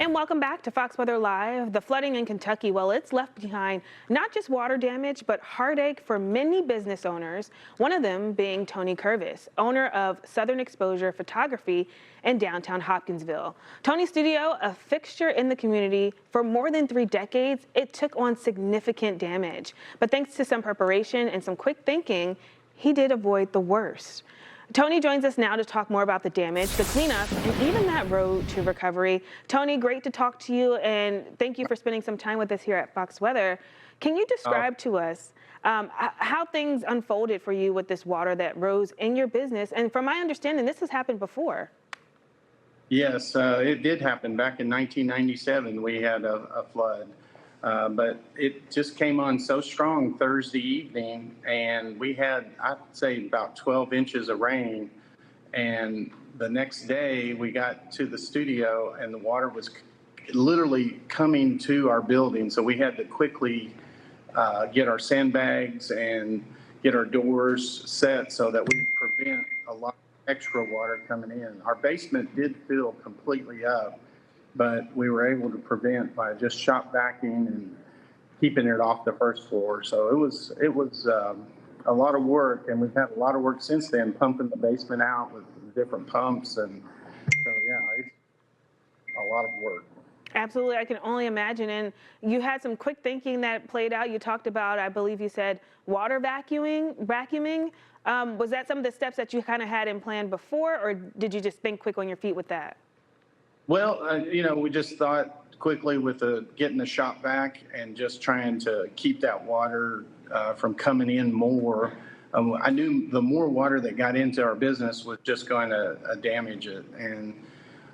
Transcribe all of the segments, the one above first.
And welcome back to Fox Weather Live. The flooding in Kentucky, well, it's left behind not just water damage, but heartache for many business owners, one of them being Tony Kirves, owner of Southern Exposure Photography in downtown Hopkinsville. Tony's studio, a fixture in the community for more than 3 decades, it took on significant damage. But thanks to some preparation and some quick thinking, he did avoid the worst. Tony joins us now to talk more about the damage, the cleanup, and even that road to recovery. Tony, great to talk to you, and thank you for spending some time with us here at Fox Weather. Can you describe to us how things unfolded for you with this water that rose in your business? And from my understanding, this has happened before. Yes, it did happen. Back in 1997, we had a flood. But it just came on so strong Thursday evening, and we had, I'd say, about 12 inches of rain. And the next day, we got to the studio, and the water was literally coming to our building. So we had to quickly get our sandbags and get our doors set so that we prevent a lot of extra water coming in. Our basement did fill completely up, but we were able to prevent by just shop vacuuming and keeping it off the first floor. So it was a lot of work, and we've had a lot of work since then, pumping the basement out with different pumps, and so yeah, it's a lot of work. Absolutely, I can only imagine. And you had some quick thinking that played out. You talked about, I believe you said, water vacuuming. Was that some of the steps that you kind of had in plan before, or did you just think quick on your feet with that? Well, we just thought quickly with getting the shop vac and just trying to keep that water from coming in more. I knew the more water that got into our business was just going to damage it. And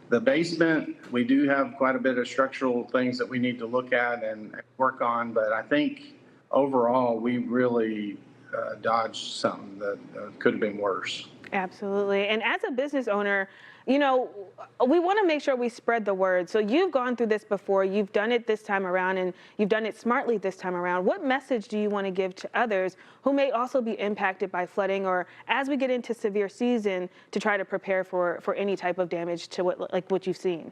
the basement, we do have quite a bit of structural things that we need to look at and work on. But I think overall, we really dodged something that could have been worse. Absolutely. And as a business owner, we want to make sure we spread the word. So you've gone through this before, you've done it this time around, and you've done it smartly this time around. What message do you want to give to others who may also be impacted by flooding, or as we get into severe season, to try to prepare for any type of damage to what you've seen?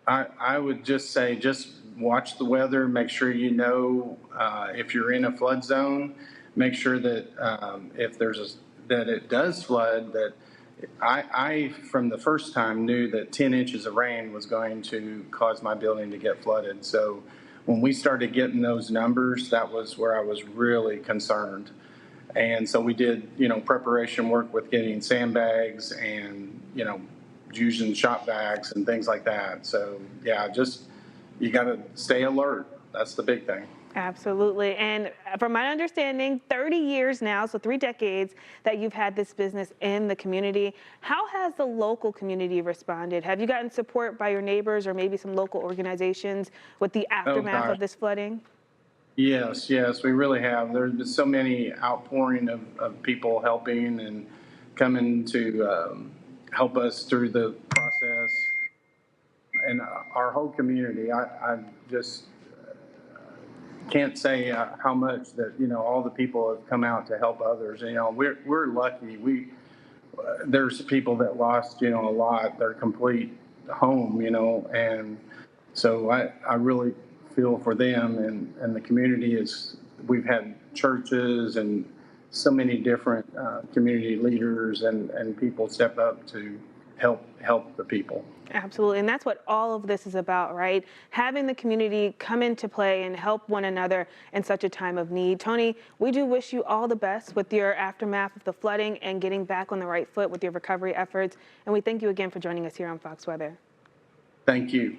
I would just say, just watch the weather, make sure if you're in a flood zone, make sure that that it does flood, that I, from the first time, knew that 10 inches of rain was going to cause my building to get flooded. So when we started getting those numbers, that was where I was really concerned. And so we did, preparation work with getting sandbags and, using shop vacs and things like that. So yeah, you got to stay alert. That's the big thing. Absolutely. And from my understanding, 30 years now, so 3 decades that you've had this business in the community. How has the local community responded? Have you gotten support by your neighbors or maybe some local organizations with the aftermath of this flooding? Yes, we really have. There's been so many outpouring of people helping and coming to help us through the process. And our whole community, I just can't say how much that all the people have come out to help others. We're lucky. There's people that lost a lot, their complete home, and so I really feel for them, and the community we've had churches and so many different community leaders and people step up to help the people. Absolutely. And that's what all of this is about, right? Having the community come into play and help one another in such a time of need. Tony, we do wish you all the best with your aftermath of the flooding and getting back on the right foot with your recovery efforts. And we thank you again for joining us here on Fox Weather. Thank you.